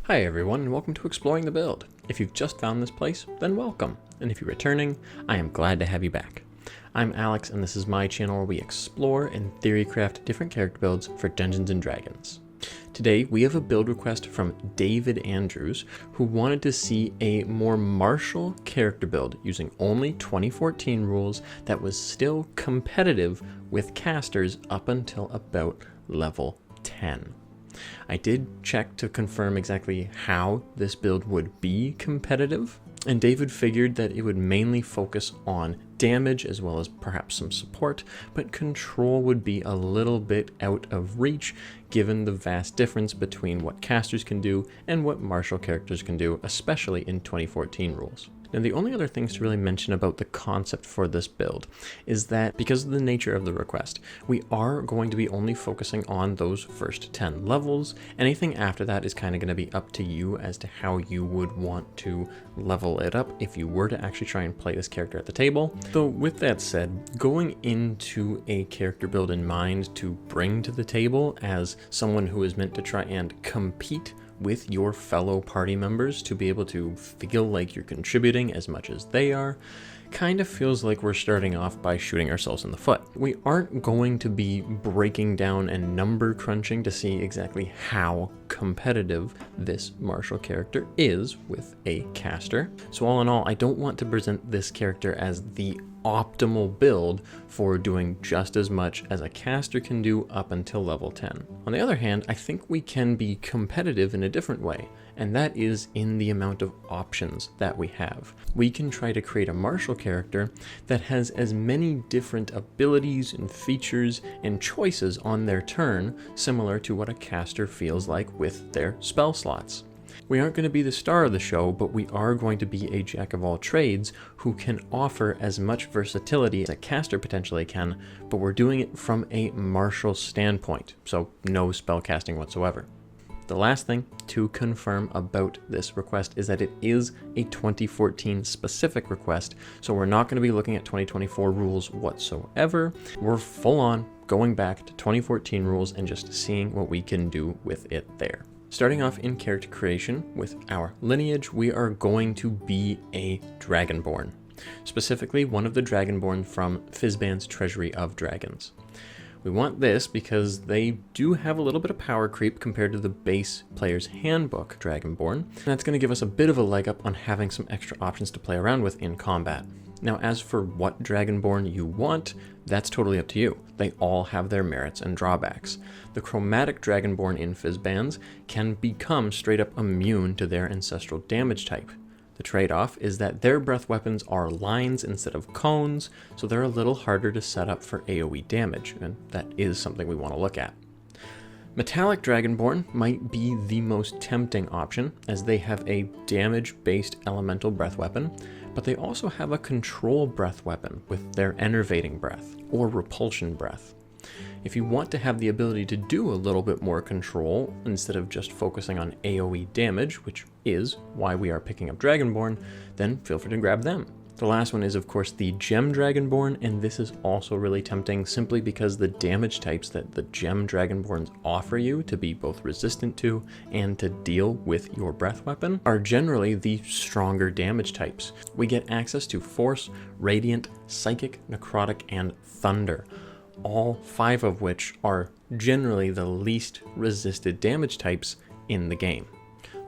Hi everyone, and welcome to Exploring the Build. If you've just found this place, then welcome. And if you're returning, I am glad to have you back. I'm Alex, and this is my channel where we explore and theorycraft different character builds for Dungeons & Dragons. Today, we have a build request from David Andrews, who wanted to see a more martial character build using only 2014 rules that was still competitive with casters up until about level 10. I did check to confirm exactly how this build would be competitive, and David figured that it would mainly focus on damage as well as perhaps some support, but control would be a little bit out of reach given the vast difference between what casters can do and what martial characters can do, especially in 2014 rules. Now, the only other things to really mention about the concept for this build is that because of the nature of the request, we are going to be only focusing on those first 10 levels. Anything after that is kind of going to be up to you as to how you would want to level it up if you were to actually try and play this character at the table. So with that said, going into a character build in mind to bring to the table as someone who is meant to try and compete with your fellow party members to be able to feel like you're contributing as much as they are, kind of feels like we're starting off by shooting ourselves in the foot. We aren't going to be breaking down and number crunching to see exactly how competitive this martial character is with a caster. So all in all, I don't want to present this character as the optimal build for doing just as much as a caster can do up until level 10. On the other hand, I think we can be competitive in a different way, and that is in the amount of options that we have. We can try to create a martial character that has as many different abilities and features and choices on their turn, similar to what a caster feels like with their spell slots. We aren't going to be the star of the show, but we are going to be a jack of all trades who can offer as much versatility as a caster potentially can, but we're doing it from a martial standpoint, so no spell casting whatsoever. The last thing to confirm about this request is that it is a 2014 specific request, so we're not going to be looking at 2024 rules whatsoever. We're full on going back to 2014 rules and just seeing what we can do with it there. Starting off in character creation with our lineage, we are going to be a Dragonborn. Specifically, one of the Dragonborn from Fizban's Treasury of Dragons. We want this because they do have a little bit of power creep compared to the base player's handbook Dragonborn, and that's going to give us a bit of a leg up on having some extra options to play around with in combat. Now, as for what Dragonborn you want, that's totally up to you. They all have their merits and drawbacks. The chromatic Dragonborn in Fizban's can become straight up immune to their ancestral damage type. The trade-off is that their breath weapons are lines instead of cones, so they're a little harder to set up for AoE damage, and that is something we want to look at. Metallic Dragonborn might be the most tempting option, as they have a damage-based elemental breath weapon, but they also have a control breath weapon with their enervating breath, or repulsion breath. If you want to have the ability to do a little bit more control instead of just focusing on AoE damage, which is why we are picking up Dragonborn, then feel free to grab them. The last one is, of course, the Gem Dragonborn, and this is also really tempting simply because the damage types that the Gem Dragonborns offer you to be both resistant to and to deal with your breath weapon are generally the stronger damage types. We get access to Force, Radiant, Psychic, Necrotic, and Thunder, all 5 of which are generally the least resisted damage types in the game.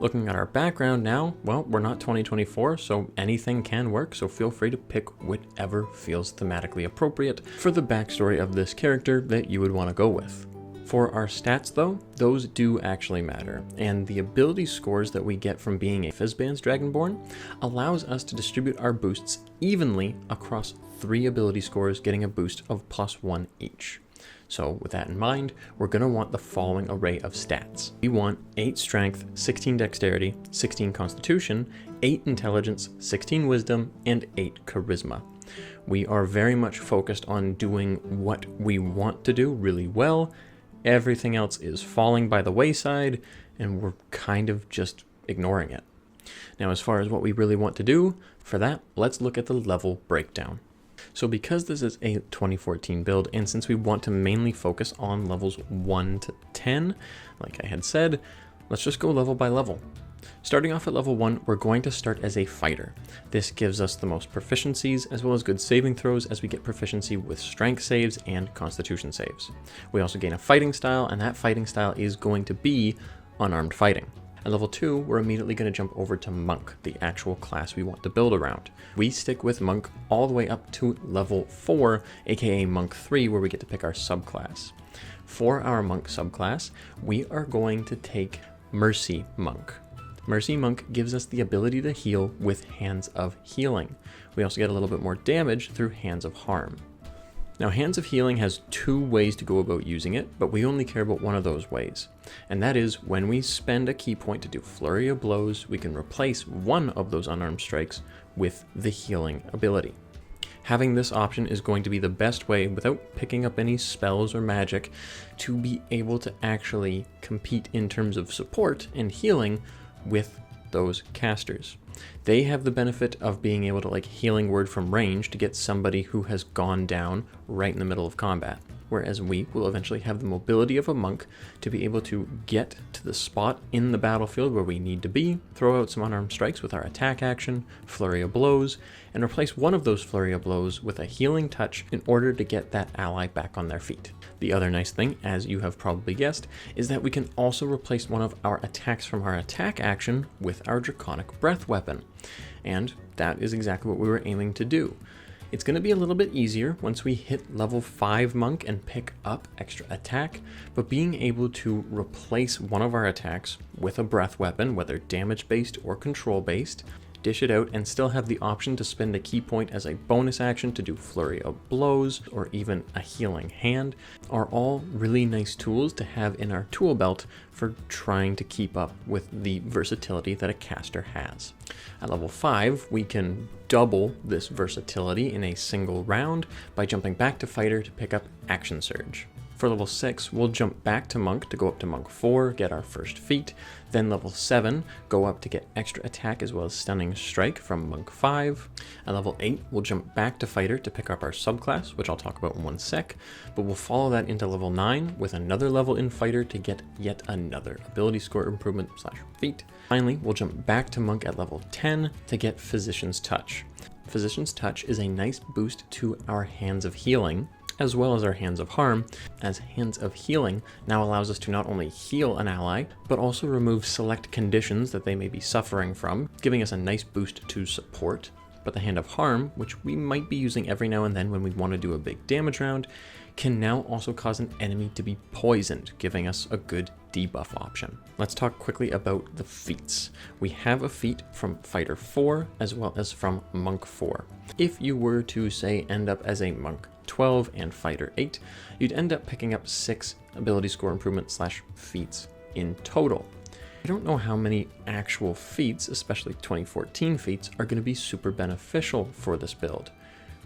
Looking at our background now, well, we're not 2024, so anything can work, so feel free to pick whatever feels thematically appropriate for the backstory of this character that you would want to go with. For our stats though, those do actually matter, and the ability scores that we get from being a Fizban's Dragonborn allows us to distribute our boosts evenly across 3 ability scores, getting a boost of +1 each. So with that in mind, we're going to want the following array of stats. We want 8 strength, 16 dexterity, 16 constitution, 8 intelligence, 16 wisdom, and 8 charisma. We are very much focused on doing what we want to do really well. Everything else is falling by the wayside, and we're kind of just ignoring it. Now, as far as what we really want to do, for that, let's look at the level breakdown. So because this is a 2014 build, and since we want to mainly focus on levels 1 to 10, like I had said, Let's just go level by level. Starting off at level 1, we're going to start as a fighter. This gives us the most proficiencies as well as good saving throws, as we get proficiency with strength saves and constitution saves. We also gain a fighting style, and that fighting style is going to be unarmed fighting. At level 2, we're immediately going to jump over to Monk, the actual class we want to build around. We stick with Monk all the way up to level 4, aka Monk 3, where we get to pick our subclass. For our Monk subclass, we are going to take Mercy Monk. Mercy Monk gives us the ability to heal with Hands of Healing. We also get a little bit more damage through Hands of Harm. Now, Hands of Healing has 2 ways to go about using it, but we only care about one of those ways. And that is when we spend a key point to do Flurry of Blows, we can replace one of those unarmed strikes with the healing ability. Having this option is going to be the best way, without picking up any spells or magic, to be able to actually compete in terms of support and healing with those casters. They have the benefit of being able to healing word from range to get somebody who has gone down right in the middle of combat, whereas we will eventually have the mobility of a monk to be able to get to the spot in the battlefield where we need to be, throw out some unarmed strikes with our attack action, Flurry of Blows, and replace one of those Flurry of Blows with a healing touch in order to get that ally back on their feet. The other nice thing, as you have probably guessed, is that we can also replace one of our attacks from our attack action with our Draconic Breath weapon. And that is exactly what we were aiming to do. It's going to be a little bit easier once we hit level 5 Monk and pick up extra attack, but being able to replace one of our attacks with a breath weapon, whether damage based or control based, dish it out, and still have the option to spend a key point as a bonus action to do Flurry of Blows or even a healing hand, are all really nice tools to have in our tool belt for trying to keep up with the versatility that a caster has. At level 5, we can double this versatility in a single round by jumping back to fighter to pick up Action Surge. For level 6, we'll jump back to Monk to go up to Monk 4, get our first feat, then level 7, go up to get extra attack as well as Stunning Strike from Monk 5. At level 8, we'll jump back to Fighter to pick up our subclass, which I'll talk about in one sec, but we'll follow that into level 9 with another level in Fighter to get yet another ability score improvement / feat. Finally, we'll jump back to Monk at level 10 to get Physician's Touch. Physician's Touch is a nice boost to our Hands of Healing, as well as our Hands of Harm, as Hands of Healing now allows us to not only heal an ally, but also remove select conditions that they may be suffering from, giving us a nice boost to support. But the Hand of Harm, which we might be using every now and then when we want to do a big damage round, can now also cause an enemy to be poisoned, giving us a good debuff option. Let's talk quickly about the feats. We have a feat from Fighter 4 as well as from Monk 4. If you were to, say, end up as a Monk 12 and Fighter 8, you'd end up picking up 6 ability score improvement / feats in total. I don't know how many actual feats, especially 2014 feats, are going to be super beneficial for this build.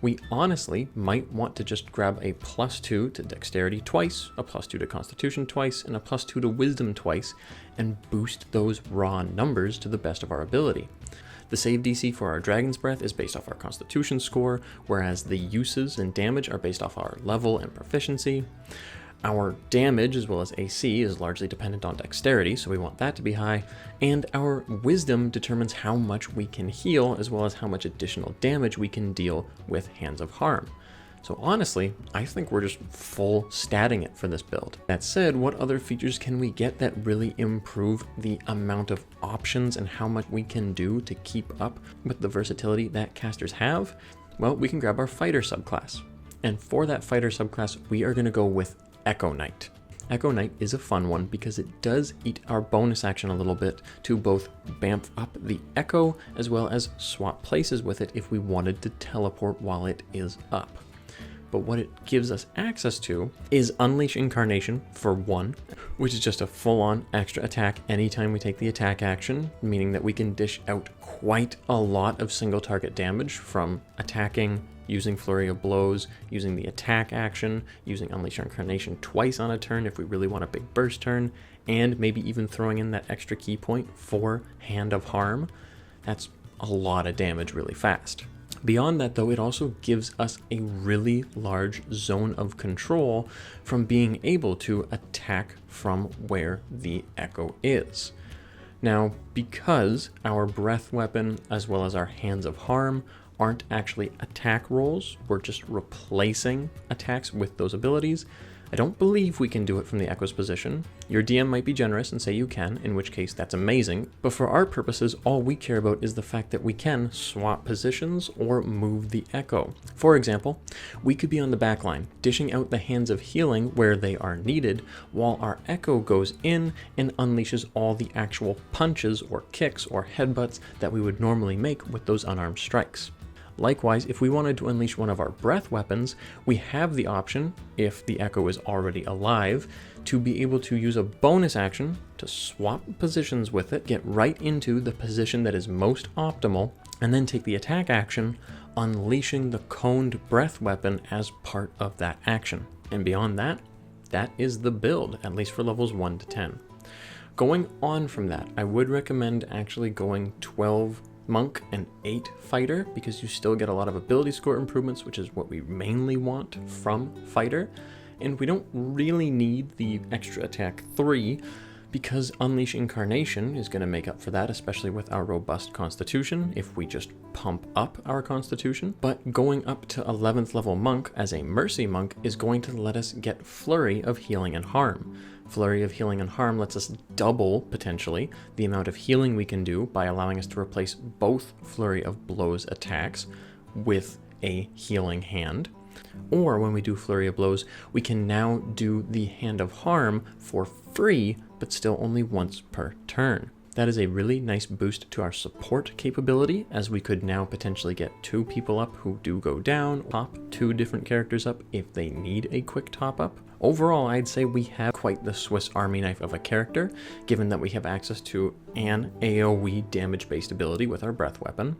We honestly might want to just grab a +2 to Dexterity twice, a +2 to Constitution twice, and a +2 to Wisdom twice, and boost those raw numbers to the best of our ability. The save DC for our Dragon's Breath is based off our Constitution score, whereas the uses and damage are based off our level and proficiency. Our damage as well as AC is largely dependent on Dexterity, so we want that to be high, and our Wisdom determines how much we can heal as well as how much additional damage we can deal with Hands of Harm. So honestly, I think we're just full statting it for this build. That said, what other features can we get that really improve the amount of options and how much we can do to keep up with the versatility that casters have? Well, we can grab our Fighter subclass. And for that Fighter subclass, we are going to go with Echo Knight. Echo Knight is a fun one because it does eat our bonus action a little bit to both bamf up the Echo as well as swap places with it if we wanted to teleport while it is up. But what it gives us access to is Unleash Incarnation for 1, which is just a full-on extra attack anytime we take the attack action, meaning that we can dish out quite a lot of single target damage from attacking, using Flurry of Blows, using the attack action, using Unleash Incarnation twice on a turn if we really want a big burst turn, and maybe even throwing in that extra key point for Hand of Harm. That's a lot of damage really fast. Beyond that, though, it also gives us a really large zone of control from being able to attack from where the echo is. Now, because our breath weapon as well as our hands of harm aren't actually attack rolls, we're just replacing attacks with those abilities, I don't believe we can do it from the echo's position. Your DM might be generous and say you can, in which case that's amazing, but for our purposes, all we care about is the fact that we can swap positions or move the echo. For example, we could be on the back line, dishing out the hands of healing where they are needed, while our echo goes in and unleashes all the actual punches or kicks or headbutts that we would normally make with those unarmed strikes. Likewise, if we wanted to unleash one of our breath weapons, we have the option, if the echo is already alive, to be able to use a bonus action to swap positions with it, get right into the position that is most optimal, and then take the attack action, unleashing the coned breath weapon as part of that action. And beyond that, that is the build, at least for levels 1 to 10. Going on from that, I would recommend actually going 12 Monk and 8 Fighter, because you still get a lot of ability score improvements, which is what we mainly want from Fighter, and we don't really need the extra attack 3, because Unleash Incarnation is going to make up for that, especially with our robust Constitution, if we just pump up our Constitution. But going up to 11th level Monk as a Mercy Monk is going to let us get Flurry of Healing and Harm. Flurry of Healing and Harm lets us double, potentially, the amount of healing we can do by allowing us to replace both Flurry of Blows attacks with a healing hand. Or when we do Flurry of Blows, we can now do the Hand of Harm for free, but still only once per turn. That is a really nice boost to our support capability, as we could now potentially get 2 people up who do go down, top 2 different characters up if they need a quick top up. Overall, I'd say we have quite the Swiss Army knife of a character, given that we have access to an AoE damage-based ability with our breath weapon.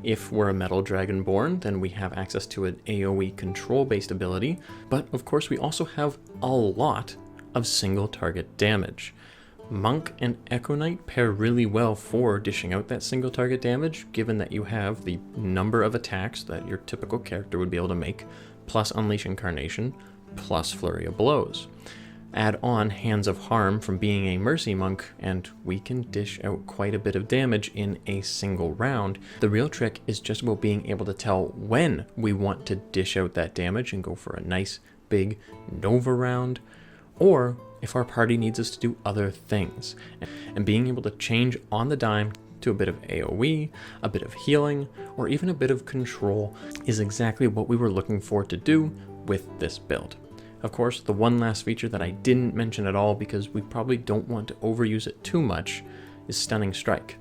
If we're a Metal Dragonborn, then we have access to an AoE control-based ability, but of course we also have a lot of single target damage. Monk and Echo Knight pair really well for dishing out that single target damage, given that you have the number of attacks that your typical character would be able to make, plus Unleash Incarnation, plus Flurry of Blows. Add on Hands of Harm from being a Mercy Monk, and we can dish out quite a bit of damage in a single round. The real trick is just about being able to tell when we want to dish out that damage and go for a nice big Nova round, or if our party needs us to do other things. And being able to change on the dime to a bit of AoE, a bit of healing, or even a bit of control is exactly what we were looking for to do with this build. Of course, the one last feature that I didn't mention at all, because we probably don't want to overuse it too much, is Stunning Strike.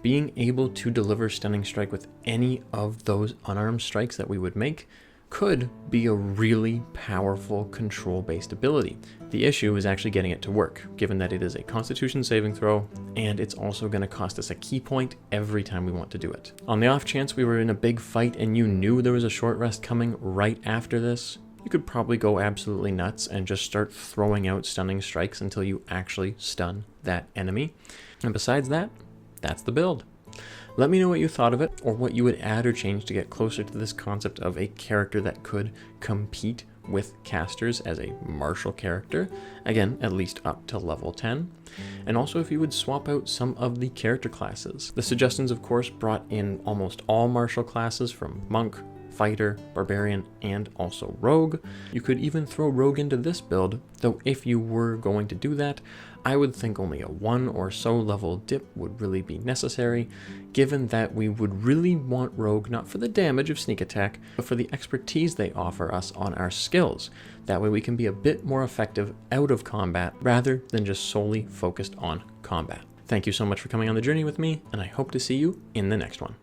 Being able to deliver Stunning Strike with any of those unarmed strikes that we would make could be a really powerful control-based ability. The issue is actually getting it to work, given that it is a Constitution saving throw, and it's also going to cost us a key point every time we want to do it. On the off chance we were in a big fight and you knew there was a short rest coming right after this, you could probably go absolutely nuts and just start throwing out stunning strikes until you actually stun that enemy. And besides that, that's the build. Let me know what you thought of it, or what you would add or change to get closer to this concept of a character that could compete with casters as a martial character, again, at least up to level 10, and also if you would swap out some of the character classes. The suggestions, of course, brought in almost all martial classes from Monk, Fighter, Barbarian, and also Rogue. You could even throw Rogue into this build, though if you were going to do that, I would think only a 1 or so level dip would really be necessary, given that we would really want Rogue not for the damage of sneak attack, but for the expertise they offer us on our skills. That way we can be a bit more effective out of combat, rather than just solely focused on combat. Thank you so much for coming on the journey with me, and I hope to see you in the next one.